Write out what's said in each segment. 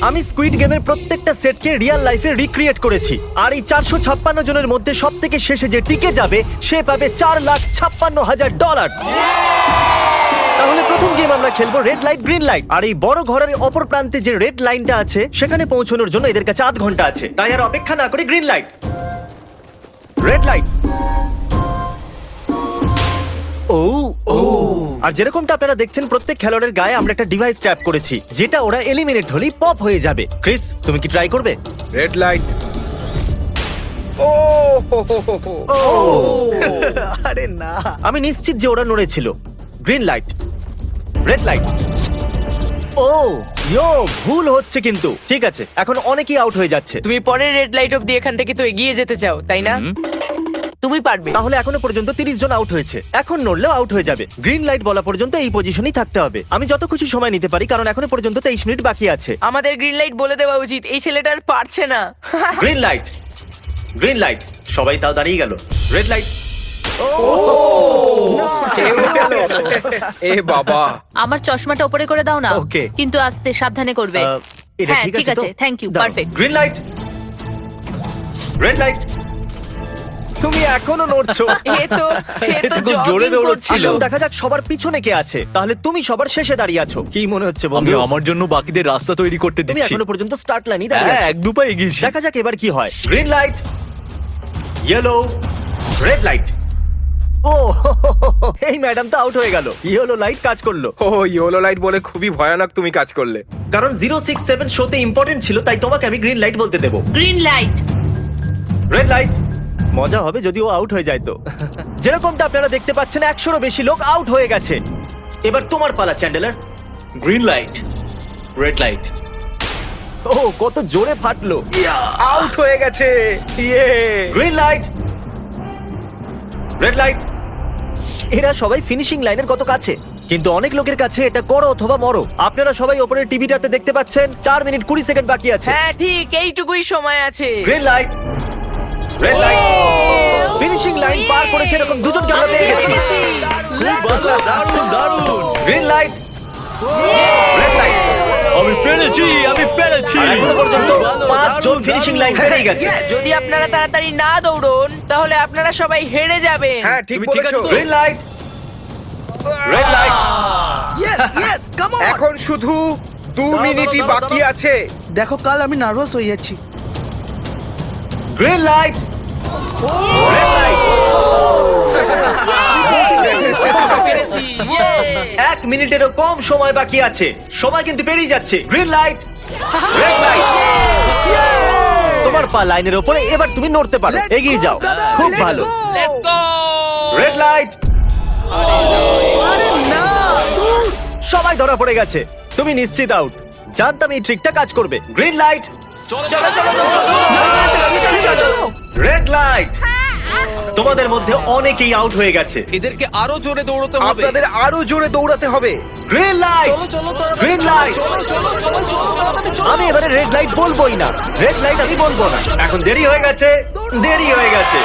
আমি স্কুইড গেমের প্রত্যেকটা সেটকে রিয়েল লাইফে রিক্রিয়েট করেছি, আর এই 456 জনের মধ্যে সব থেকে শেষে যে টিকে যাবে সে পাবে $4,56,000। তাহলে প্রথম গেম আমরা খেলবো রেড লাইট গ্রিন লাইট। আর এই বড় ঘরের অপর প্রান্তে যে রেড লাইনটা আছে সেখানে পৌঁছানোর জন্য এদের কাছে 8 ঘন্টা আছে। তাই আর অপেক্ষা না করে গ্রিন লাইট, রেড লাইট। ও ও আর যেরকমটা আপনারা দেখছেন প্রত্যেক খেলোয়াড়ের গায়ে আমরা একটা ডিভাইস ট্যাপ করেছি যেটা ওরা এলিমিনেট হলেই পপ হয়ে যাবে। ক্রিস, তুমি কি ট্রাই করবে? Red light. ও আরে না, আমি নিশ্চিত যে ওরা নড়েছিল। Green light, red light. ও ইয়ো, ভুল হচ্ছে কিন্তু। ঠিক আছে, এখন অনেকেই আউট হয়ে যাচ্ছে। তুমি পরের রেড লাইট অব্দি এখান থেকে তো এগিয়ে যেতে চাও, তাই না? তুমি পারবে। তাহলে এখনো পর্যন্ত 30 জন আউট হয়েছে। এখন নড়লেও আউট হয়ে যাবে। গ্রিন লাইট বলা পর্যন্ত এই পজিশনেই থাকতে হবে। আমি যত খুশি সময় নিতে পারি কারণ এখনো পর্যন্ত 23 মিনিট বাকি আছে। আমাদের গ্রিন লাইট বলে দেওয়া উচিত, এই ছেলেটা আর পারছে না। Green light, green light. সবাই তাও দাঁড়িয়ে গেল। Red light. এ বাবা, আমার চশমাটা উপরে করে দাও না। Okay. কিন্তু আস্তে সাবধানে করবে। এটা হ্যাঁ, ঠিক ঠিক আছে তো? আছে, thank you, দাও। perfect. Green light, red light. তুমি এখনো নড়ছো। এ তো খুব জোরে jogging দৌড়চ্ছিল। করছিল। আসুন দেখা যাক সবার পিছনে কে আছে। তাহলে তুমি সবার শেষে দাঁড়িয়ে আছো। কি মনে হচ্ছে আমি বন্ধু? আমার জন্য বাকিদের রাস্তা তৈরি করতে তুমি দিচ্ছি। এখনো পর্যন্ত স্টার্ট লাইনই দাঁড়িয়ে হ্যাঁ, আছো। এক দু পা এগিয়েছি। দেখা যাক এবার কি হয়। Green light, yellow, red light. ও এই ম্যাডাম তো আউট হয়ে গেল। ইয়েলো লাইট কাজ করলো ও ইয়েলো লাইট বলে খুবই ভয়ানক তুমি কাজ করলে। কারণ 067 শোতে ইম্পর্টেন্ট ছিল, তাই তোমাকে আমি গ্রিন লাইট বলতে দেবো। Green light. Red light. মজা হবে যদি ও আউট হয়ে যায় তো। যেরকমটা আপনারা দেখতে পাচ্ছেন 100-এরও বেশি লোক আউট হয়ে গেছে। এবার তোমার পালা Chandler. Green light, red light. ও কত জোরে ফাটলো। আউট হয়ে গেছে। ইয়ে গ্রিন লাইট, রেড লাইট। এরা সবাই ফিনিশিং লাইনের কত কাছে, কিন্তু অনেক লোকের কাছে এটা করো অথবা মরো। আপনারা সবাই ওপরের টিভিটাতে দেখতে পাচ্ছেন 4 মিনিট 20 সেকেন্ড বাকি আছে। হ্যাঁ ঠিক, এইটুকুই সময় আছে। Green light, red light. Finishing line পার করেছে এরকম দুজনকে আমরা পেয়ে গেছি। দারুণ দারুণ। Green light, red light. আমি পেরেছি, আমি পেরেছি। আর এখনো পর্যন্ত 5 জন ফিনিশিং লাইন পেরিয়ে গেছে। যদি আপনারা তাড়াতাড়ি না দৌড়ন তাহলে আপনারা সবাই হেরে যাবেন। হ্যাঁ ঠিক তুমি ঠিক বলেছো। আছো তো? Green light, red light. এখন শুধু 2 মিনিটই বাকি আছে। দেখো কাল আমি নার্ভাস হয়ে যাচ্ছি। Green light, red light. পেরেছি। Yay! 1 মিনিটেরও কম সময় বাকি আছে। সময় কিন্তু পেরিয়ে যাচ্ছে। Green light, red light. তোমার পা লাইনের উপরে, এবার তুমি নড়তে পারো। এগিয়ে যাও, খুব ভালো। Let's go! Red light. সবাই ধরা পড়ে গেছে। তুমি নিশ্চিত আউট। জানতাম এই ট্রিকটা কাজ করবে। গ্রিন লাইট, চলো চলো চলো। Red light. তোমাদের মধ্যে অনেকেই আউট হয়ে গেছে। এদেরকে আরো জোরে দৌড়তে হবে। আপনাদের আরো জোরে দৌড়াতে হবে। Green light, green light. আমি এবারে রেড লাইট বলবোই না। রেড লাইট আমি বলবো না। এখন দেরি হয়ে গেছে, দেরি হয়ে গেছে।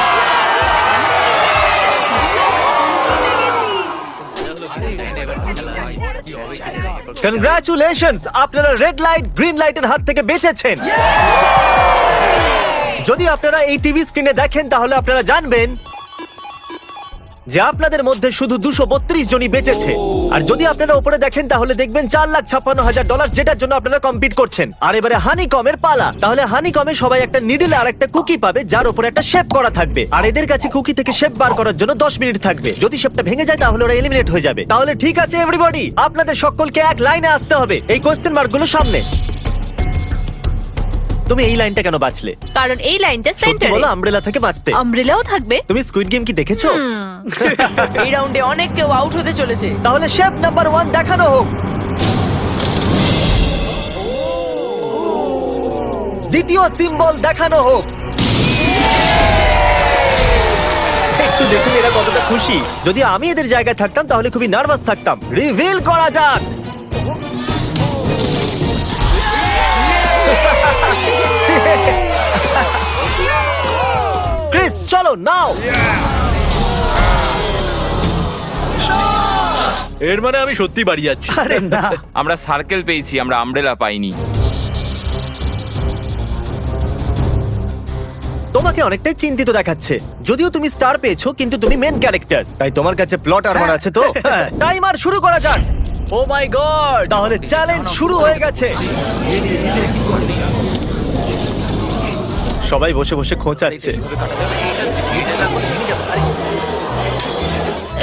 কনগ্রাচুলেশনস, আপনারা রেড লাইট গ্রিন লাইটের হাত থেকে বেঁচেছেন। যদি আপনারা এই টিভি স্ক্রিনে দেখেন তাহলে আপনারা জানবেন যে আপনাদের মধ্যে শুধু 232 জনই বেঁচেছে। আর যদি আপনারা উপরে দেখেন তাহলে দেখবেন $4,56,000, যেটার জন্য আপনারা কম্পিট করছেন। আর এবারে হানিকমের পালা। তাহলে হানিকমে সবাই একটা নিডল আর একটা কুকি পাবে যার উপরে একটা শেপ করা থাকবে। আর এদের কাছে কুকি থেকে শেপ বার করার জন্য 10 মিনিট থাকবে। যদি শেপটা ভেঙে যায় তাহলে ওরা এলিমিনেট হয়ে যাবে। তাহলে ঠিক আছে এভরিবডি, আপনাদের সকলকে এক লাইনে আসতে হবে এই কোশ্চেন মার্কগুলো সামনে। তুমি এই লাইনটা কেন বাছলে? কারণ এই লাইনটা সত্যি সেন্টারে। বলো, আমব্রেলা থেকে বাঁচতে। আমব্রেলাও থাকবে। তুমি স্কুইড গেম কি দেখেছো? এই রাউন্ডে অনেক কেউ আউট হতে চলেছে। তাহলে শেপ নাম্বার 1 দেখানো হোক। দ্বিতীয় সিম্বল দেখানো হোক। একটু দেখুন এরা কতটা খুশি। যদি আমি এদের জায়গায় থাকতাম তাহলে খুবই নার্ভাস থাকতাম। রিভিল করা যাক। ক্রিস চলো নাও। এর মানে আমি সত্যি বাড়ি যাচ্ছি। আরে না, আমরা সার্কেল পেয়েছি, আমরা আমব্রেলা পাইনি। তোমাকে অনেকটাই চিন্তিত দেখাচ্ছে, যদিও তুমি স্টার পেয়েছো কিন্তু তুমি মেন ক্যারেক্টার, তাই তোমার কাছে প্লট আর্মার আছে তো? টাইমার শুরু করা যাক। ও মাই গড! তাহলে চ্যালেঞ্জ শুরু হয়ে গেছে। সবাই বসে বসে খোঁচাচ্ছে।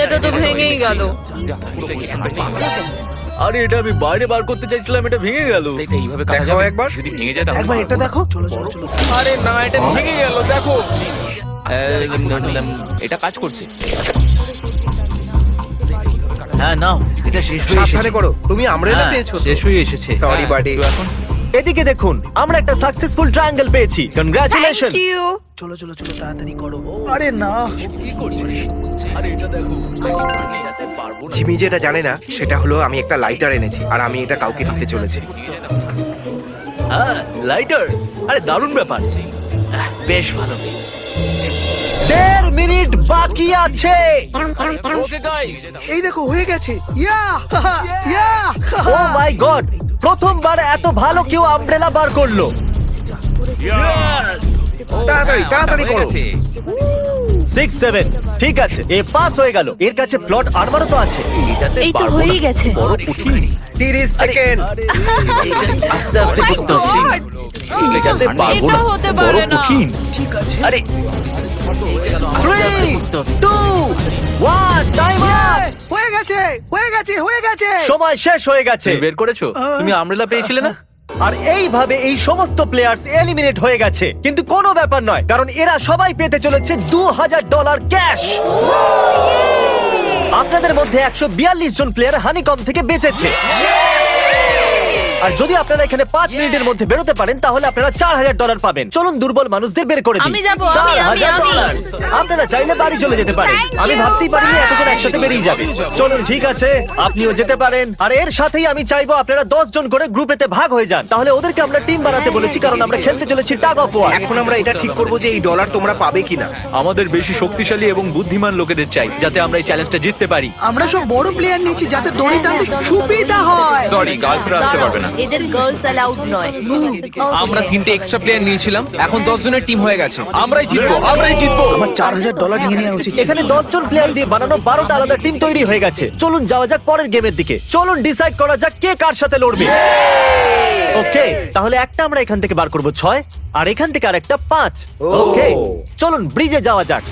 এটা তো ভেঙেই গেল। আরে এটা আমি বাইরে বার করতে চাইছিলাম, এটা ভেঙে গেল। দেখাও একবার। একবার এটা দেখো। চলো চলো চলো। আরে না, এটা ভেঙে গেল, দেখো। এটা কাজ করছে। হ্যাঁ নাও, এটা শেষ হয়ে সাবধানে এসেছে। করো, তুমি আমব্রেলা হ্যাঁ, পেয়েছো তো? শেষ হয়ে এসেছে। Sorry buddy. তো এখন এদিকে দেখুন, আমরা একটা সাকসেসফুল ট্রায়াঙ্গেল পেয়েছি। কনগ্রাচুলেশন। Thank you. চলো চলো চলো তাড়াতাড়ি করো। আরে না। কি করছিস? আরে এটা দেখো। এটাতে পারবো না। জিমি যেটা জানে না সেটা হলো আমি একটা লাইটার এনেছি আর আমি এটা কাউকে দিতে চলেছি। হ্যাঁ, লাইটার। আরে দারুণ ব্যাপার। বেশ ভালো। 1.5 মিনিট বাকি আছে। ওকে গাইস, এই দেখো হয়ে গেছে। ইয়া ইয়া। ও মাই গড, প্রথমবার এত ভালো কেউ আমব্রেলা বার করলো। ইয়েস! তাড়াতাড়ি তাড়াতাড়ি করো। 6 7 ঠিক আছে, এ পাস হয়ে গেল। এর কাছে প্লট আর্মারও তো আছে। এটাতে এই তো পারবো হয়েই না। গেছে। বড় কঠিন। 30 সেকেন্ড। আস্তে আস্তে করতে হচ্ছে। এটাতে পারবো এটা না। হতে বড় পারে না। কঠিন। ঠিক আছে। আরে 3 2 1 টাইমার। হয়ে গেছে হয়ে গেছে হয়ে গেছে। সময় শেষ হয়ে গেছে। তুমি বের করেছো? তুমি আমব্রেলা পেয়েছিলে না? আর এইভাবে এই সমস্ত প্লেয়ার্স এলিমিনেট হয়ে গেছে, কিন্তু কোনো ব্যাপার নয়, কারণ এরা সবাই পেতে চলেছে $2000 ক্যাশ। আপনাদের মধ্যে 142 জন প্লেয়ার হানিকম থেকে বেঁচেছে। আর যদি আপনারা এখানে 5 মিনিটের মধ্যে বেরোতে পারেন তাহলে আপনারা $4000 পাবেন। চলুন দুর্বল মানুষদের বের করে দিই। আমি যাবো, আমি। $4000। আপনারা চাইলে বাড়ি চলে যেতে পারেন। আমি ভাবতেই পারিনি এতজন একসাথে বেরিয়ে যাবে। চলুন ঠিক আছে, আপনিও যেতে পারেন। আর এর সাথেই আমি চাইবো আপনারা 10 জন করে গ্রুপেতে ভাগ হয়ে যান। তাহলে ওদেরকে আমরা টিম বানাতে বলেছি, কারণ আমরা খেলতে চলেছি টাগ অফ ওয়ার। এখন আমরা এটা ঠিক করব যে এই ডলার তোমরা পাবে কিনা। আমাদের বেশি শক্তিশালী এবং বুদ্ধিমান লোকেদের চাই, যাতে আমরা এই চ্যালেঞ্জটা জিততে পারি। আমরা সব বড় প্লেয়ার নিয়েছি যাতে দড়ি টানতে সুবিধা হয়। সরি, গার্লসরা আসতে পারবে না। এদের গার্লস অ্যালাউড নয়। আমরা 3টে এক্সট্রা প্লেয়ার নিয়েছিলাম, এখন 10 জনের টিম হয়ে গেছে। আমরাই জিতবো, আমরাই জিতবো। আমার $4000 নিয়ে নেওয়া উচিত ছিল। এখানে 10 জন প্লেয়ার দিয়ে বানানো 12টা আলাদা টিম তৈরি হয়ে গেছে। চলুন যাওয়া যাক পরের গেমের দিকে। চলুন ডিসাইড করা যাক কে কার সাথে লড়বে। ওকে, তাহলে একটা আমরা এখান থেকে বার করব 6, আর এখান থেকে আরেকটা 5। ওকে, চলুন ব্রিজে যাওয়া যাক।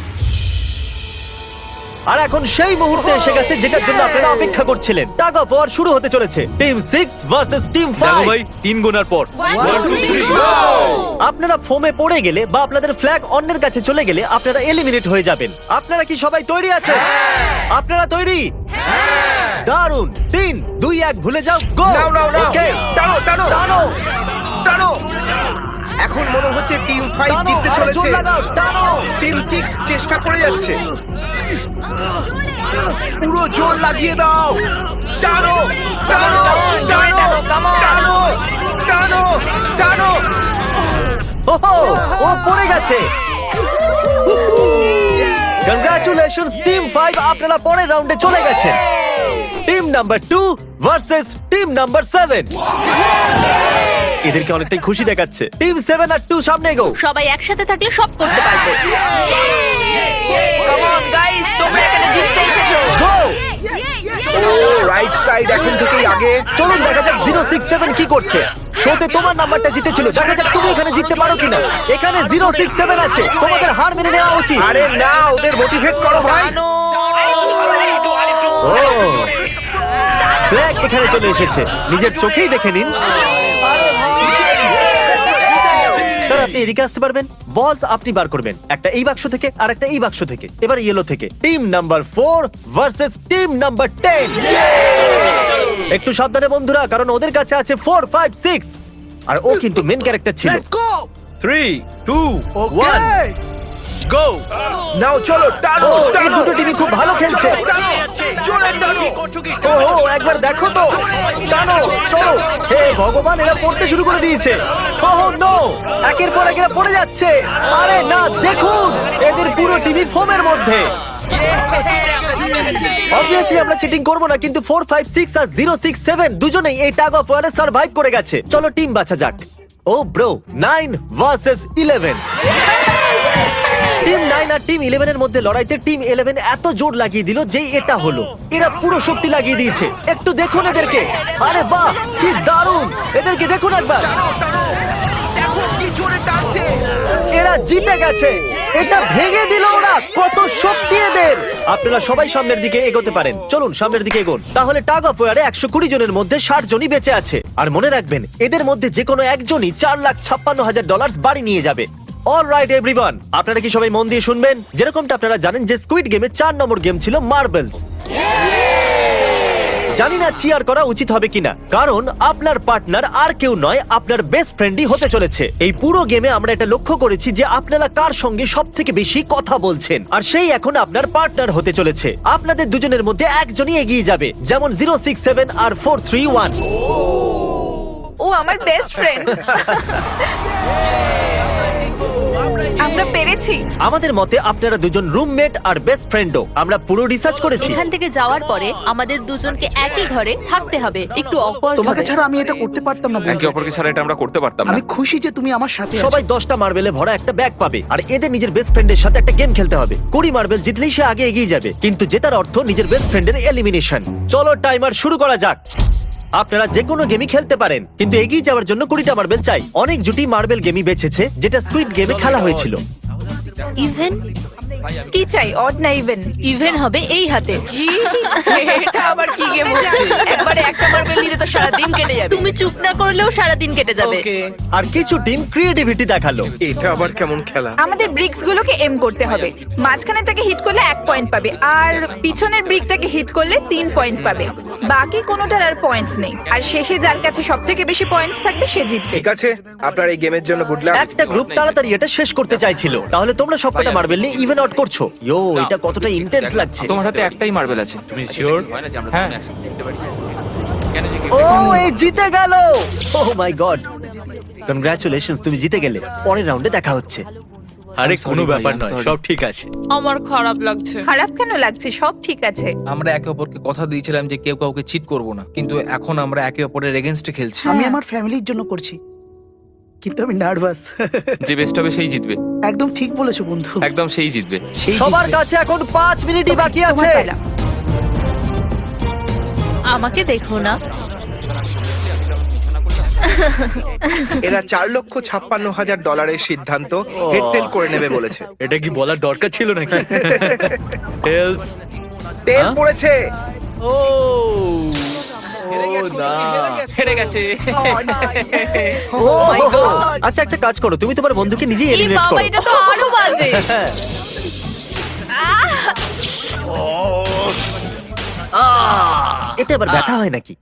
আর এখন সেই মুহূর্তে এসে গেছে যেটার জন্য আপনারা অপেক্ষা করছিলেন। টাগ অফ ওয়ার শুরু হতে চলেছে। টিম 6 ভার্সেস টিম দেখো 5। ভাই, 3 গোনার পর। আপনারা ফোমে পড়ে গেলে বা আপনাদের ফ্ল্যাগ অন্যের কাছে চলে গেলে আপনারা এলিমিনেট হয়ে যাবেন। আপনারা কি সবাই তৈরি আছেন? আপনারা তৈরি? দারুন। 3 2 1 ভুলে যাও, গো। নাও নাও নাও। ওকে, টানো টানো টানো টানো। এখন মনে হচ্ছে টিম 5 টানো, জিততে আরো চলেছে। জোর লাগাও, টানো। টিম 6 চেষ্টা করে যাচ্ছে। পুরো জোর লাগিয়ে দাও। টানো টানো টানো টানো টানো টানো। ওহো, ও পড়ে গেছে। কংগ্রাচুলেশনস টিম 5, আপনারা পরের রাউন্ডে চলে গেছেন। Team number 2 versus team number 7। এদেরকে অনেকটাই খুশি দেখাচ্ছে। টিম 7 আর 2 সামনে এগো। সবাই একসাথে থাকলে সব করতে পারবে। কাম অন গাইস, তোমরা এখানে জিততে এসেছো। গো। রাইট সাইড এখন থেকেই আগে। চলুন দেখা যাক 067 কি করছে। শোতে তোমার নাম্বারটা জিতেছিল, দেখা যাক তুমি এখানে জিততে পারো কিনা। এখানে 067 আছে, তোমাদের হার মেনে নেওয়া উচিত। আরে না, ওদের মোটিভেট করো ভাই। ও, ফ্ল্যাগ এখানে চলে এসেছে, নিজের চোখেই দেখে নিন। স্যার আপনি এদিকে আসতে পারবেন? বলস আপনি বার করবেন, একটা এই বাক্স থেকে আর একটা এই বাক্স থেকে। এবার ইয়েলো থেকে। Team number 4 versus team number 10। একটু সাবধানে বন্ধুরা, কারণ ওদের কাছে আছে 4 5 6, আর ও কিন্তু মেন ক্যারেক্টার ছিল। Let's go. 3 2 ওকে। 1 গো। নাও চলো টানো ও, এই টানো। দুটো টিমই খুব ভালো খেলছে। জোরে টানো। ও একবার দেখো তো, টানো, চলো। হে ভগবান, এরা পড়তে শুরু করে দিয়েছে। ওহ নো, একের পর এক এরা পড়ে যাচ্ছে। আরে না, দেখুন এদের পুরো টিমই ফোমের মধ্যে। অবভিয়াসলি আমরা চিটিং করব না, কিন্তু 4 5 6 আর 067 দুজনেই এই টাগ অফ ওয়ারে সার্ভাইভ করে গেছে। চলো টিম বাছা যাক। ও ব্রো, 9 ভার্সেস 11। টিম 9 আর টিম 11 এর মধ্যে লড়াইতে টিম 11 এত জোর লাগিয়ে দিল যে এটা হলো। এরা পুরো শক্তি লাগিয়ে দিয়েছে। একটু দেখুন এদেরকে। আরে বাহ, কি দারুণ! এদেরকে দেখুন একবার। দেখো কি জোরে টানছে। এরা জিতে গেছে। এটা ভেঙে দিল ওরা। কত শক্তি এদের! আপনারা সবাই সামনের দিকে এগোতে পারেন। চলুন সামনের দিকে এগোন। তাহলে টাগ অফ ওয়ারে 120 জনের মধ্যে 60 জনই বেঁচে আছে। আর মনে রাখবেন, এদের মধ্যে যে কোনো একজনই $4,56,000 বাড়ি নিয়ে যাবে। অলরাইট এভরিওয়ান, আপনারা কি সবাই মন দিয়ে শুনবেন? যেরকমটা আপনারা জানেন যে স্কুইড গেমে 4 নম্বর গেম ছিল মার্বেলস। জানি না চিয়ার করা উচিত হবে কিনা, কারণ আপনার পার্টনার আর কেউ নয়, আপনার বেস্ট ফ্রেন্ডই হতে চলেছে। এই পুরো গেমে আমরা এটা লক্ষ্য করেছি যে আপনারা কার সঙ্গে সব থেকে বেশি কথা বলছেন, আর সেই এখন আপনার পার্টনার হতে চলেছে। আপনাদের দুজনের মধ্যে একজনই এগিয়ে যাবে, যেমন 067 আর 431। ও আমার বেস্ট ফ্রেন্ড। আমরা পেরেছি। আমাদের মতে আপনারা দুজন রুমমেট আর বেস্ট ফ্রেন্ডও। আমরা পুরো রিসার্চ করেছি। এখান থেকে যাওয়ার পরে আমাদের দুজনকে একই ঘরে থাকতে হবে। একটু অকওয়ার্ড তোমাকে ছাড়া আমি এটা করতে পারতাম না বন্ধু। একে অপরকে ছাড়া এটা আমরা করতে পারতাম না। আমি খুশি যে তুমি আমার সাথে আছো। সবাই 10টা মার্বেলে ভরা একটা ব্যাগ পাবে, আর এদের নিজের বেস্ট ফ্রেন্ডের সাথে একটা গেম খেলতে হবে। 20 মার্বেল জিতলেই সে আগে এগিয়ে যাবে, কিন্তু জেতার অর্থ নিজের বেস্ট ফ্রেন্ডের এলিমিনেশন। চলো টাইমার শুরু করা যাক। আপনারা যে কোনো গেমই খেলতে পারেন, কিন্তু এগিয়ে যাওয়ার জন্য 20টা মার্বেল চাই। অনেক জুটি মার্বেল গেমই বেঁচেছে, যেটা স্কুইড গেমে খেলা হয়েছিল। ইভেন কি চাই, অড না ইভেন? ইভেন হবে এই হাতে। কি? এটা আবার কি গেম হচ্ছে? একবারে একটা মার্বেল নিলে তো সারা দিন কেটে যাবে। তুমি চুপ না করলেও সারা দিন কেটে যাবে। ওকে। আর কিছু টিম ক্রিয়েটিভিটি দেখালো। এটা আবার কেমন খেলা? আমাদের ব্রিক্স গুলোকে এম করতে হবে। মাঝখানেরটাকে হিট করলে 1 পয়েন্ট পাবে, আর পিছনের ব্রিকটাকে হিট করলে 3 পয়েন্ট পাবে। বাকি কোনোটার আর পয়েন্টস নেই, আর শেষে যার কাছে সবথেকে বেশি পয়েন্টস থাকবে সে জিতবে। ঠিক আছে, আপনার এই গেমের জন্য গুড লাক। একটা গ্রুপ তাড়াতাড়ি এটা শেষ করতে চাইছিল, তাহলে তোমরা সবকটা মার্বেল নিয়ে ইভেন আউট করছো। ইয়ো, এটা কতটা ইন্টেন্স লাগছে। তোমার হাতে একটাই মার্বেল আছে। তুমি শিওর? হ্যাঁ। ও, এই জিতে গেল! ওহ মাই গড, কনগ্রাচুলেশনস, তুমি জিতে গেলে। পরের রাউন্ডে দেখা হচ্ছে। আরে I'm কোনো sorry, ব্যাপার ভাই, I'm নয়, sorry. সব ঠিক আছে। আমার খারাপ লাগছে। খারাপ কেন লাগছে? সব ঠিক আছে। আমরা একে অপরকে কথা দিয়েছিলাম যে কেউ কাউকে চিট করব না, কিন্তু এখন আমরা একে অপরের এগেইনস্টে খেলছি। আমি আমার ফ্যামিলির জন্য করছি, কিন্তু আমি নার্ভাস। যে বেস্ট হবে সেই জিতবে, একদম ঠিক বলেছো বন্ধু। একদম সেই জিতবে। সেই সবার জিতবে। কাছে এখন 5 মিনিটই বাকি তোমার আছে। পালা। আমাকে দেখো না। এরা $4,56,000 সিদ্ধান্ত হেডটেল করে নেবে বলেছে। এটা কি বলার দরকার ছিল নাকি? টেলস। তেল পড়েছে। ও না, হেরে গেছে। ও, আচ্ছা একটা কাজ করো, তুমি তোমার বন্ধুকে নিজেই এই এলিমিনেট বাবা, করো। এটা তো আরো বাজে। হ্যাঁ। এতে আবার ব্যথা হয় নাকি?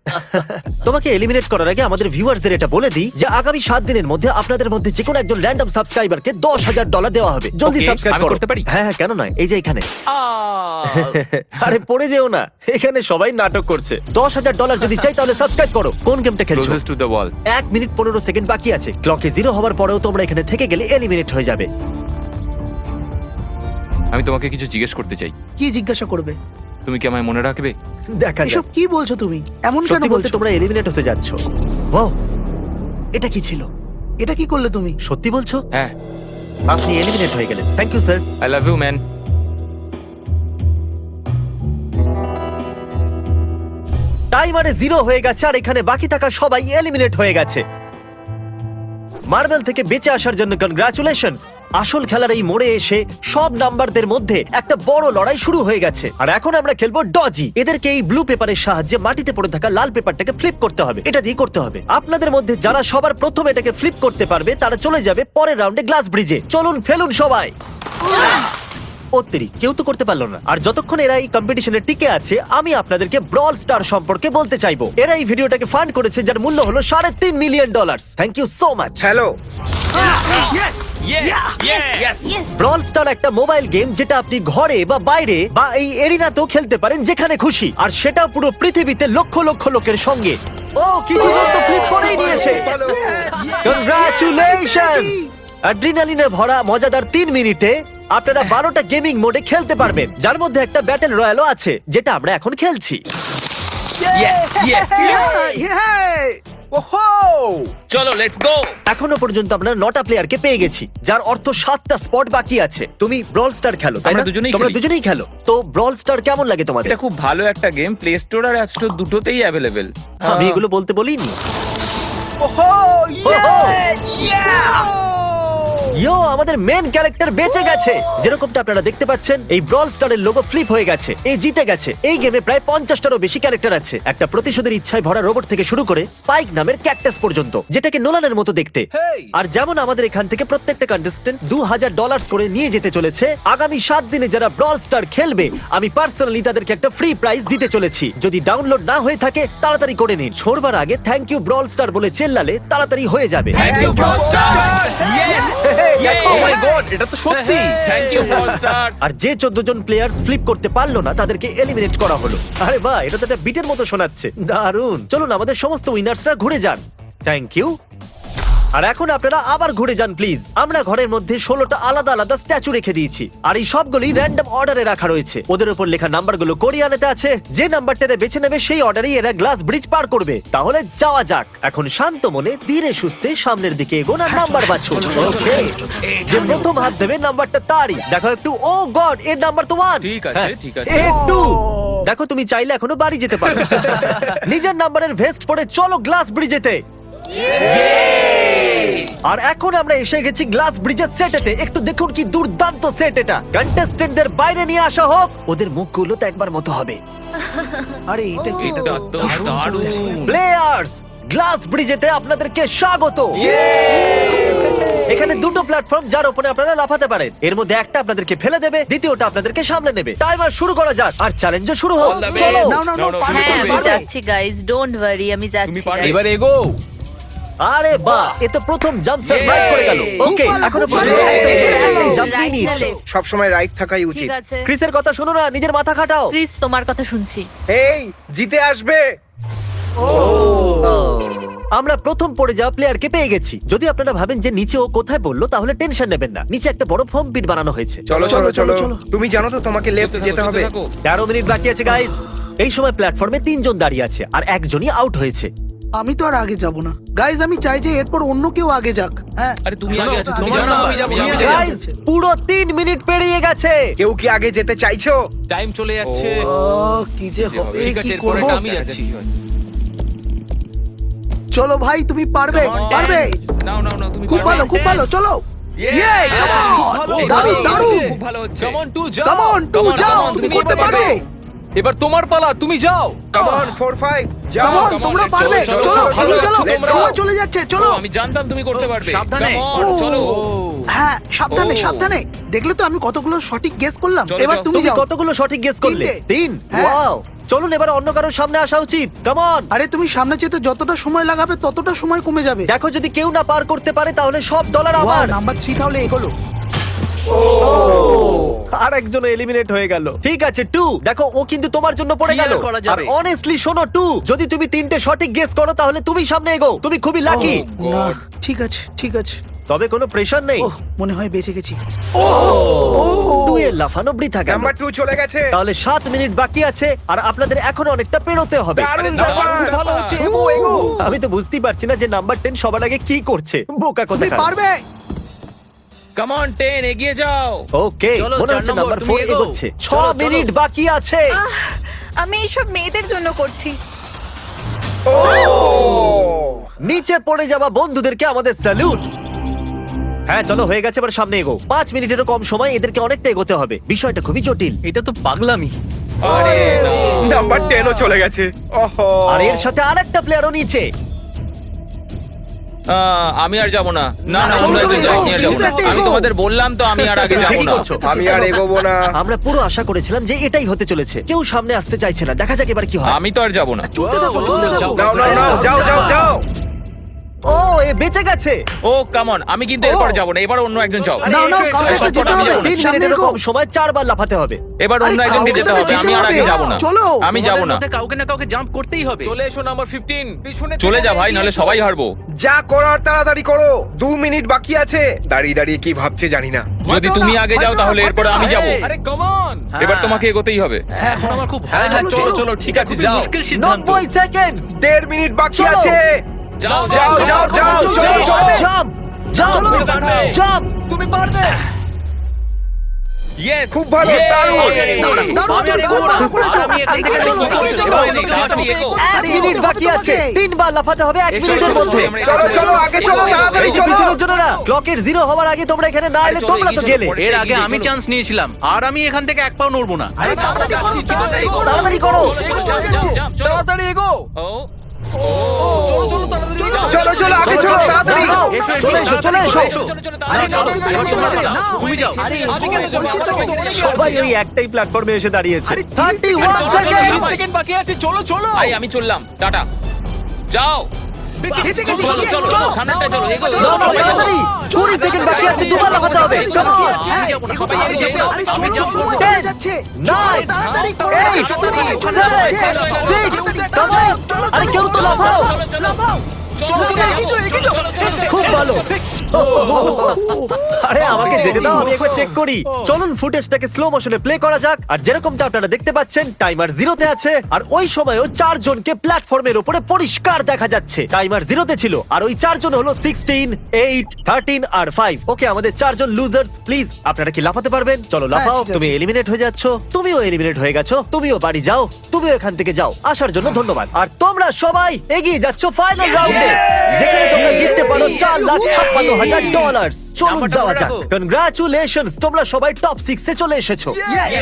তোমাকে এলিমিনেট করার আগে আমাদের ভিউয়ার্সদের এটা বলে দিই যে আগামী 7 দিনের মধ্যে আপনাদের মধ্যে যে কোনো একজন র্যান্ডম সাবস্ক্রাইবারকে $10,000 দেওয়া হবে। জলদি Okay, সাবস্ক্রাইব আমি করো। করতে পারি? হ্যাঁ হ্যাঁ, কেন নয়, এই যে এখানে। আরে পড়ে যেও না, এখানে সবাই নাটক করছে। $10,000 যদি চাই তাহলে সাবস্ক্রাইব করো। কোন গেমটা খেলছো? Closest to the wall. 1 minute 15 second বাকি আছে। ক্লকে 0 হওয়ার পরেও তোমরা এখানে থেকে গেলে এলিমিনেট হয়ে যাবে। আমি তোমাকে কিছু জিজ্ঞেস করতে চাই। কি জিজ্ঞাসা করবে? তুমি কি আমায় মনে রাখবে? দেখা যাক। এসব কি বলছো তুমি? এমন কেন সত্যি বলতে বলছো? তোমরা এলিমিনেট হতে যাচ্ছ। ও, এটা কি ছিল? এটা কি করলে তুমি? সত্যি বলছো? হ্যাঁ, আপনি এলিমিনেট হয়ে গেলেন। Thank you sir. I love you man. টাইমারে 0 হয়ে গেছে, আর এখানে বাকি থাকা সবাই এলিমিনেট হয়ে গেছে। মার্বেল থেকে বেঁচে আসার জন্য কনগ্রাচুলেশনস। আসল খেলার এই মোড়ে এসে সব নাম্বারদের মধ্যে একটা বড় লড়াই শুরু হয়ে গেছে, আর এখন আমরা খেলবো ডজি। এদেরকে এই ব্লু পেপারের সাহায্যে মাটিতে পড়ে থাকা লাল পেপারটাকে ফ্লিপ করতে হবে। এটা দিয়ে করতে হবে। আপনাদের মধ্যে যারা সবার প্রথম এটাকে ফ্লিপ করতে পারবে তারা চলে যাবে পরের রাউন্ডে গ্লাস ব্রিজে। চলুন ফেলুন সবাই। কেউ তো করতে পারলো না। আর যতক্ষণ এরা এই কম্পিটিশনে টিকে আছে, আমি আপনাদেরকে ব্রল স্টার সম্পর্কে বলতে চাইবো। এরা এই ভিডিওটাকে ফান্ড করেছে, যার মূল্য হলো $3.5 million. Thank you so much. Hello. Brawl Star একটা মোবাইল গেম, যেটা আপনি ঘরে বা বাইরে বা এই এরিনাতেও খেলতে পারেন, যেখানে খুশি। আর সেটা পুরো পৃথিবীতে লক্ষ লক্ষ লোকের সঙ্গে। ও, কিছু জন তো ফ্লিপ করেই নিয়েছে। কনগ্রাচুলেশনস। অ্যাড্রিনালিনে ভরা মজাদার 3 মিনিটে আপনারা 12টা গেমিং মোডে খেলতে পারবেন, যার মধ্যে একটা ব্যাটল রয়্যালও আছে, যেটা আমরা এখন খেলছি। ওহো! চলো লেটস গো। এখনো পর্যন্ত আমরা 9টা প্লেয়ারকে পেয়ে গেছি, যার অর্থ 7টা স্পট বাকি আছে। তুমি ব্রল স্টার খেলো, তাই আমরা না? দুজনেই তোমরা খেলি। দুজনেই খেলো। তো ব্রল স্টার কেমন লাগে তোমাদের? এটা খুব ভালো একটা গেম, প্লে স্টোর আর অ্যাপ স্টোর দুটোতেই অ্যাভেলেবেল। আমি এগুলো বলতে বলিনি। ওহো! ইয়ো, আমাদের মেন ক্যারেক্টার বেঁচে গেছে। যেরকমটা আপনারা দেখতে পাচ্ছেন, এই ব্রল স্টারের লোগো ফ্লিপ হয়ে গেছে। এই জিতে গেছে। এই গেমে প্রায় 50টারও বেশি ক্যারেক্টার আছে। একটা প্রতিশোধের ইচ্ছায় ভরা রোবট থেকে শুরু করে স্পাইক নামের ক্যাকটাস পর্যন্ত, যেটাকে নোলানের মতো দেখতে। Hey! আর যেমন আমাদের এখান থেকে প্রত্যেকটা কন্টেস্টেন্ট $2000 করে নিয়ে যেতে চলেছে, আগামী 7 দিনে যারা ব্রল স্টার খেলবে, আমি পার্সোনালি তাদেরকে একটা ফ্রি প্রাইজ দিতে চলেছি। যদি ডাউনলোড না হয়ে থাকে তাড়াতাড়ি করে নিন। ছোড়বার আগে থ্যাংক ইউ ব্রল স্টার বলে চেল্লালে তাড়াতাড়ি হয়ে যাবে। Thank you Brawl Star. Yes! ও মাই গড, এটা তো সত্যি। Thank you Brawl Star. আর যে 14 জন প্লেয়ার্স ফ্লিপ করতে পারলো না তাদেরকে এলিমিনেট করা হলো। আরে বাহ, এটা তো একটা বিটের মতো শোনাচ্ছে। দারুণ। চলুন আমাদের সমস্ত উইনার্সরা ঘুরে যান। Thank you. আর এখন আপনারা আবার ঘুরে যান প্লিজ। আমরা ঘরের মধ্যে 16টা আলাদা আলাদা স্ট্যাচু রেখে দিয়েছি, আর এই সবগুলি র্যান্ডম অর্ডারে রাখা রয়েছে। ওদের উপর লেখা নাম্বারগুলো কোরিয়ানেতে আছে। যে নাম্বারটা বেছে নেবে সেই অর্ডারেই এরা গ্লাস ব্রিজ পার করবে। তাহলে যাওয়া যাক। এখন শান্ত মনে ধীরে সুস্থে সামনের দিকে এগোন আর নাম্বার বাছুন। ওকে, যে প্রথম হাত দেবে নাম্বারটা তারই। দেখো একটু, ও গড, এর নাম্বার তো 1। ঠিক আছে, ঠিক আছে। একটু দেখো, তুমি চাইলে এখনো বাড়ি যেতে পারো। নিজের নাম্বারের ভেস্ট পরে চলো গ্লাস ব্রিজেতে। আর এখন আমরা এসে গেছি গ্লাস ব্রিজের সেটেতে। একটু দেখুন কি দুর্দান্ত সেট এটা। কন্টেস্টেন্টদের বাইরে নিয়ে আসা হোক। ওদের মুখগুলো তো একবার মতো হবে। আরে এটা কি? এটা তো দারুণ। প্লেয়ার্স, গ্লাস ব্রিজেতে আপনাদেরকে স্বাগত। এখানে দুটো প্ল্যাটফর্ম যার উপরে আপনারা লাফাতে পারেন। এর মধ্যে একটা আপনাদেরকে ফেলে দেবে, দ্বিতীয়টা আপনাদেরকে সামলে নেবে। টাইমার শুরু করা যাক আর চ্যালেঞ্জও শুরু হোক। All the best. চলো। নাও, নাও, নাও, No, no, পারবে, হ্যাঁ, তুমি আমি পারবে। যাচ্ছি গাইস, ডোন্ট ওয়ারি, আমি যাচ্ছি পারবে। guys। এবার এগো। আরে বাহ, এ তো প্রথম জাম্প সার্ভাইভ করে গেল। ওকে, খুব ভালো, এখনো খুব ভালো। পর্যন্ত একটাই জাম্প Right নিয়ে না নিয়েছে। left? সব সময় রাইট থাকাই ঠিক উচিত। আছে ক্রিসের কথা শোনো না, নিজের মাথা খাটাও। ক্রিস, তোমার কথা শুনছি। এই জিতে আসবে। আমরা প্রথম পড়ে যাওয়া প্লেয়ারকে পেয়ে গেছি। যদি আপনারা ভাবেন যে নিচে ও কোথায় বললো, তাহলে টেনশন নেবেন না। নিচে একটা বড় ফর্ম পিট বানানো হয়েছে। চলো চলো চলো চলো। তুমি জানো তো তোমাকে লেফট যেতে হবে। 13 মিনিট বাকি আছে গাইজ। এই সময় প্ল্যাটফর্মে 3 জন দাঁড়িয়ে আছে আর একজনই আউট হয়েছে। আমি তো আর আগে যাব না গাইজ। আমি চাই যে এরপর অন্য কেউ আগে যাক। হ্যাঁ, আরে তুমি আগে আছো, তুমি তোমার জানো নাম না। আমি যাবো, আমি তুমি যাবো। গাইজ, পুরো 3 মিনিট পেরিয়ে গেছে। কেউ কি আগে যেতে চাইছো? টাইম চলে যাচ্ছে। ও, কি যে হবে, ঠিক আছে, কি এরপর করব? এটা আমি যাচ্ছি। চলো ভাই, তুমি পারবে, পারবে। নাও নাও নাও, তুমি খুব পারবে। ভালো, খুব ভালো, চলো। Yay, come on! এই দারুণ, তো, দারুণ। খুব ভালো হচ্ছে। কাম অন টু যাও। Come on, Come তুই on, যাও, come on, তুমি তুমি করতে করতে পারবে। এবার তোমার পালা, তুমি যাও। কাম অন 4 5 যাও। Come on, come on, তোমরা let's পারবে। চলো, চলো, চলো, চলো, চলো। let's go. সময় চলে যাচ্ছে, চলো। ও, আমি জানতাম তুমি করতে পারবে। সাবধানে। Come on, চলো। হ্যাঁ, সাবধানে, ও। সাবধানে। দেখলে তো আমি কতগুলো সঠিক গেস করলাম। চলো, এবার যাও। তুমি তুমি যাও। কতগুলো সঠিক গেস করলে? 3টে। 3। হ্যাঁ। ওয়াও। চলুন এবার অন্য কারোর সামনে আসা উচিত। Come on. আরে তুমি সামনে যেতে যতটা সময় লাগাবে ততটা সময় কমে যাবে। দেখো, যদি কেউ না পার করতে পারে তাহলে সব ডলার ওয়াও, আমার। নাম্বার 3 তাহলে এগোলো। আর একজন এলিমিনেট হয়ে গেল। ঠিক আছে 2, দেখো ও কিন্তু তোমার জন্য পড়ে কি গেল। আর করা আর যাবে? অনেস্টলি শোনো 2, যদি তুমি 3টে সঠিক গেস করো তাহলে তুমি সামনে এগো। তুমি খুবই লাকি। না, ঠিক আছে, ঠিক আছে। তবে কোনো প্রেশার নেই। ওহ, মনে হয় বেঁচে গেছি। 2 এর লাফানো বৃথা গেল। নাম্বার 2 চলে গেছে। তাহলে 7 মিনিট বাকি আছে আর আপনাদের এখনো অনেকটা পেরোতে হবে। দারুণ দারুণ, ব্যাপার। ভালো হচ্ছে, এগো এগো। আমি তো বুঝতেই পারছি না যে নাম্বার 10 সবার আগে কি করছে। বোকা তুমি কথা। পারবে। কাম অন 10, এগিয়ে যাও। ওকে, চলো, মনে 4 হচ্ছে নম্বর, নাম্বার তুমি 4 এগোও। এগোচ্ছে। 6 চলো, চলো। মিনিট বাকি আছে। আমি এইসব মেয়েদের জন্য করছি। নিচে পড়ে যাওয়া বন্ধুদেরকে আমাদের স্যালুট। হ্যাঁ চলো, হয়ে গেছে, এবার সামনে এগো। 5 মিনিটেরও কম সময়, এদেরকে অনেকটা এগোতে হবে। বিষয়টা খুবই জটিল। এটা তো পাগলামি। আরে না। নাম্বার 10 ও চলে গেছে। ওহো। আর এর সাথে আরেকটা প্লেয়ারও নিচে। আমি আর যাব না। না না, চলো, অন্য একজন চলো, যাও, আমি আর যাব না। এগো, আমি এগো। তোমাদের বললাম তো, আমি আর আগে যাব ঠিকই না। করছো। আমি আর এগোবো না। আমরা পুরো আশা করেছিলাম যে এটাই হতে চলেছে। কেউ সামনে আসতে চাইছে না। দেখা যাক এবার কি হয়। আমি তো আর যাব না। চলতে থাকো, চলতে থাকো। নাও নাও নাও, যাও যাও যাও। ও, এ বেঁচে গেছে। ও কাম অন, আমি কিন্তু এরপর যাব না। এবার অন্য একজন যাও। নাও, নাও, এসো, কাউকে এসো, একটা যেতে আমি হবে। যাবো না। 3 সামনে মিনিটেরও এগো। কম সময় 4 বার লাফাতে হবে। এবার অন্য আরে, একজনকে কাউকে যেতে তো হবে। যেতে আমি আর আগে হবে। যাব না। চলো। আমি যাব না। তোমাদের কাউকে না কাউকে জাম্প করতেই হবে। চলে এসো নাম্বার 15। পিছনে চলে যা থেকে ভাই, নাহলে এগিয়ে সবাই এসো। হারবো। যা করার তাড়াতাড়ি করো। 2 মিনিট বাকি আছে। দাঁড়িয়ে দাঁড়িয়ে কি ভাবছে জানি না। যদি তুমি আগে যাও তাহলে এরপরে আমি যাব। আরে কাম অন। এবার তোমাকে এগোতেই হবে। এখন আমার খুব ভয় হ্যাঁ, লাগছে। চলো চলো, ঠিক আছে, খুবই যাও। মুশকিল সিদ্ধান্ত। 90 সেকেন্ড। 1.5 মিনিট বাকি চলো। আছে। যাও যাও যাও যাও চলো চলো জাম্প জাম্প জাম্প তুমি পারবে ইয়েস খুব ভালো, দারুণ। এক মিনিট বাকি আছে, 3 বার লাফাতে হবে 1 মিনিটের মধ্যে। চলো চলো আগে চলো, তাড়াতাড়ি চলো। পিছনের জন্য না, ক্লকের 0 হওয়ার আগে তোমরা এখানে না এলে চলো, তোমরা তো এগিয়ে গেলে। চলো। এর আগে আমি চান্স নিয়েছিলাম আর আমি এখান থেকে এক পাও নড়বো না। তাড়াতাড়ি করো। তাড়াতাড়ি এগো চলো চলো আগে চলো, তাড়াতাড়ি। চলে এসো চলে এসো। তুমি যাও। সবাই ওই একটাই প্ল্যাটফর্মে এসে দাঁড়িয়েছে। 31 সেকেন্ড। সেকেন্ড বাকি আছে, চলো চলো। ভাই আমি চললাম টাটা যাও চলো চলো চলো সামনেটা চলো এগো না, না, তাড়াতাড়ি। 20 সেকেন্ড বাকি আছে, দুবার লাফাতে হবে। Come on। সবাই এগিয়ে যাও 9 8 7 6 Come on। আরে কেউ তো লাফাও। খুব ভালো। আরে আমাকে যেতে দাও, আমি একবার চেক করি। চলুন ফুটেজটাকে স্লো মোশনে প্লে করা যাক। আর যেরকমটা আপনারা দেখতে পাচ্ছেন, টাইমার 0 তে আছে। আর ওই সময়ও 4 জনকে প্ল্যাটফর্মের উপরে পরিষ্কার দেখা যাচ্ছে। টাইমার 0 তে ছিল, আর ওই 4 জন হলো 16 8 13 আর 5। ওকে, আমাদের 4 জন লুজার্স। প্লিজ আপনারা কি লাফাতে পারবেন? চলো লাফাও। ঠিক আছে। তুমি এলিমিনেট হয়ে যাচ্ছ, তুমিও এলিমিনেট হয়ে গেছো, তুমিও বাড়ি যাও, তুমিও এখান থেকে যাও। আসার জন্য ধন্যবাদ। আর তোমরা সবাই এগিয়ে যাচ্ছ ফাইনাল রাউন্ডে, যেখানে তোমরা জিততে পারো $4,56,000। চলুন নাম্বারটা যাওয়া মনে যাক। রাখো। কনগ্রাচুলেশনস, তোমরা সবাই টপ 6 এ চলে এসেছো।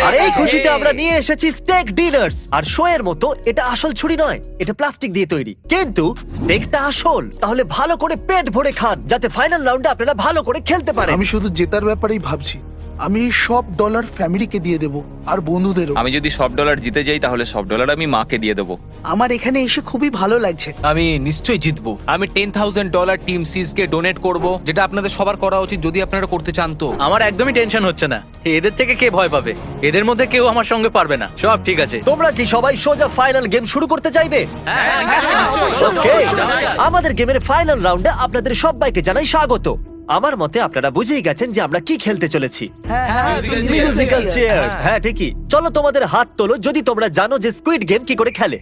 আর এই খুশিতে আমরা নিয়ে এসেছি স্টেক ডিনার্স। আর শো এর মতো এটা আসল ছুরি নয়, এটা প্লাস্টিক দিয়ে তৈরি, কিন্তু স্টেকটা আসল। তাহলে ভালো করে পেট ভরে খান, যাতে ফাইনাল রাউন্ডে আপনারা ভালো করে খেলতে পারেন। আমি শুধু জেতার ব্যাপারেই ভাবছি। আমি সব ডলার ফ্যামিলিকে দিয়ে দেব, আর বন্ধুদেরও। আমি যদি সব ডলার জিতে যাই তাহলে সব ডলার আমি মাকে দিয়ে দেবো আমার এখানে এসে খুবই ভালো লাগছে। আমি নিশ্চয়ই জিতবো। আমি $10,000 টিম সিজ কে ডোনেট করব, যেটা আপনাদের সবার করা উচিত যদি আপনারা করতে চান তো। আমার একদমই টেনশন হচ্ছে না। এদের থেকে কে ভয় পাবে? এদের মধ্যে কেউ আমার সঙ্গে পারবে না। সব ঠিক আছে। তোমরা কি সবাই সোজা ফাইনাল গেম শুরু করতে চাইবে? Okay, আমাদের গেমের ফাইনাল রাউন্ডে আপনাদের সবাইকে জানাই স্বাগত। আমার মতে আপনারা বুঝেই গেছেন যে আমরা কি খেলতে চলেছি। Musical chair. হ্যাঁ ঠিকই। চলো তোমাদের হাত তোলো যদি তোমরা জানো যে স্কুইড গেম কি করে খেলে।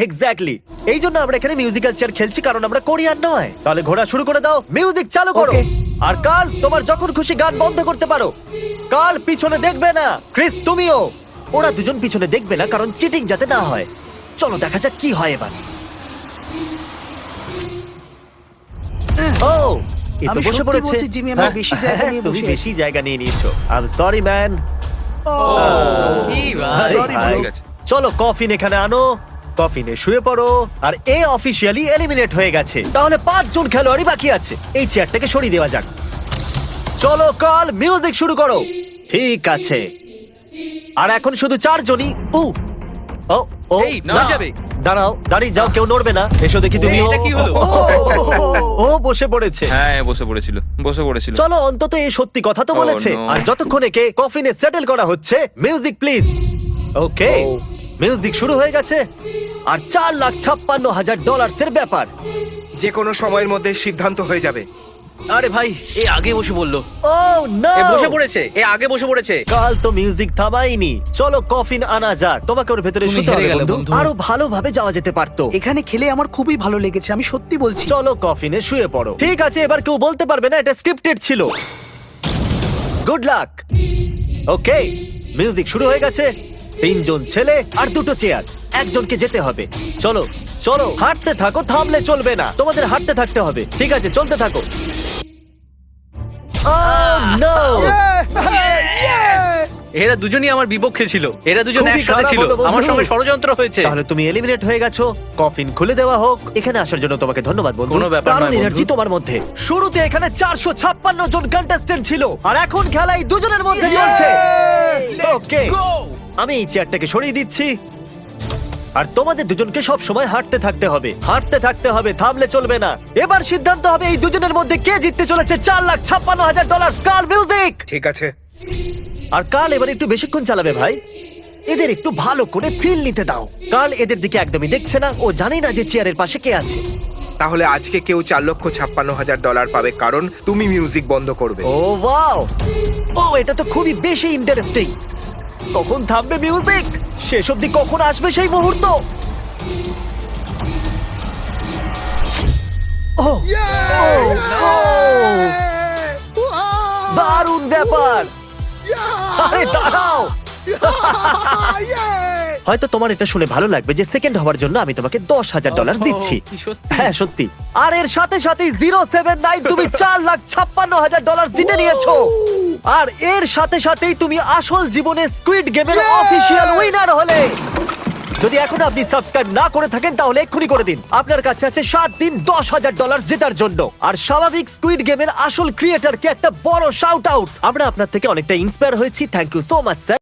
এক্স্যাক্টলি, এই জন্য আমরা এখানে মিউজিক্যাল চেয়ার খেলছি, কারণ আমরা কোরিয়ান নয়। তাহলে ঘোরা শুরু করে দাও, মিউজিক চালু করো। আর কাল, তোমার যখন খুশি গান বন্ধ করতে পারো। কাল পিছনে দেখবে না। ক্রিস তুমিও। ওরা দুজন পিছনে দেখবে না, কারণ চিটিং যাতে না হয়। চলো দেখা যাক কি হয় এবার। ও, এ তো আমি বসে সত্যি পড়েছে। বলছি, জিমি, আমরা বেশি জায়গা নিয়ে তুমি বসে বেশি জায়গা নিয়ে নিয়েছো। I am sorry man. Sorry, bro. ঠিক আছে চলো কফিন এখানে আনো। কফিনে শুয়ে পড়ো। আর এ অফিসিয়ালি এলিমিনেট হয়ে গেছে। তাহলে 5 জন খেলোয়াড়ই বাকি আছে। এই চেয়ারটাকে সরিয়ে দেওয়া যাক। চলো কাল, মিউজিক শুরু করো। ঠিক আছে। আর এখন শুধু 4 জনই। ও ও এই, না। নড়ে যাবে। দাঁড়াও, দাঁড়িয়ে যাও, কেউ নড়বে না। এসো দেখি তুমি। এটা কি হলো? ও বসে পড়েছে। হ্যাঁ বসে পড়েছিল চলো অন্তত এই সত্যি কথা তো Oh, বলেছে। no. আর যতক্ষণ একে কফিনে সেটেল করা হচ্ছে, মিউজিক প্লিজ। ওকে, মিউজিক শুরু হয়ে গেছে। আর $4,56,000 এর ব্যাপার। যে কোনো সময়ের মধ্যে সিদ্ধান্ত হয়ে যাবে। আরে ভাই, এ আগে বসে বললো। ও নো, এ বসে পড়েছে, এ আগে বসে পড়েছে। কাল তো মিউজিক থামাইনি। চলো কফিন আনা যাক। তোমাকে ওর ভেতরে তুমি শুতে হেরে হবে গেলে, বন্ধু। বন্ধু। আরো ভালোভাবে যাওয়া যেতে পারতো। এখানে খেলে আমার খুবই ভালো লেগেছে, আমি সত্যি বলছি। চলো কফিনে শুয়ে পড়ো। ঠিক আছে, এবার কেউ বলতে পারবে না এটা স্ক্রিপ্টেড ছিল। Good luck. ওকে, মিউজিক শুরু হয়ে গেছে। 3 জন ছেলে আর 2টো চেয়ার। একজনকে যেতে হবে। চলো চলো, হাঁটতে থাকো, থামলে চলবে না। তোমাদের হাঁটতে থাকতে হবে। ঠিক আছে, চলতে থাকো। Oh, no! এরা দুজনই আমার বিপক্ষে ছিল। এরা দুজন খুবই একসাথে খারাপ ছিল। হলো, বন্ধু। আমার সঙ্গে ষড়যন্ত্র হয়েছে। তাহলে তুমি এলিমিনেট হয়ে গেছো। কফিন খুলে দেওয়া হোক। এখানে আসার জন্য তোমাকে ধন্যবাদ বন্ধু। কোনো ব্যাপার দারুণ নয়, বন্ধু। এনার্জি তোমার মধ্যে। শুরুতে এখানে 456 জন কন্টেস্ট্যান্ট ছিল, আর এখন খেলা এই দুজনের মধ্যে চলছে। ওকে, আমি এই চেয়ারটাকে সরিয়ে দিচ্ছি। আর তোমাদের দুজনকে সব সময় হাঁটতে থাকতে হবে, হাঁটতে থাকতে হবে, থামলে চলবে না। এবার সিদ্ধান্ত হবে এই দুজনের মধ্যে কে জিততে চলেছে $4,56,000। কাল মিউজিক। ঠিক আছে। আর কাল এবার একটু বেশিক্ষণ চালাবে ভাই। এদের একটু ভালো করে ফিল নিতে দাও। কাল এদের দিকে একদমই দেখছে না, ও জানে না যে চেয়ারের পাশে কে আছে। তাহলে আজকে কেউ $4,56,000 পাবে, কারণ তুমি মিউজিক বন্ধ করবে। ও ওয়াও, ও এটা তো খুবই বেশি ইন্টারেস্টিং। কখন থামবে মিউজিক? শেষ অবধি কখন আসবে সেই মুহূর্ত? ও দারুণ ব্যাপার। আরে দাঁড়াও, হয়তো তোমার এটা শুনে ভালো লাগবে যে সেকেন্ড হওয়ার জন্য আমি তোমাকে $10,000 দিচ্ছি। কি সত্যি? হ্যাঁ সত্যি। আর এর সাথে সাথেই 079 তুমি $4,56,000 জিতে নিয়েছো। আর এর সাথে সাথেই তুমি আসল জীবনে স্কুইড গেমের অফিসিয়াল উইনার হলে। যদি এখনো আপনি সাবস্ক্রাইব না করে থাকেন তাহলে এক্ষুনি করে দিন। আপনার কাছে আছে 7 দিন $10,000 জেতার জন্য। আর স্বাভাবিক স্কুইড গেমের আসল ক্রিয়েটরকে একটা বড় শাউট আউট। আমরা আপনার থেকে অনেকটা ইন্সপায়ার হয়েছি। Thank you so much sir.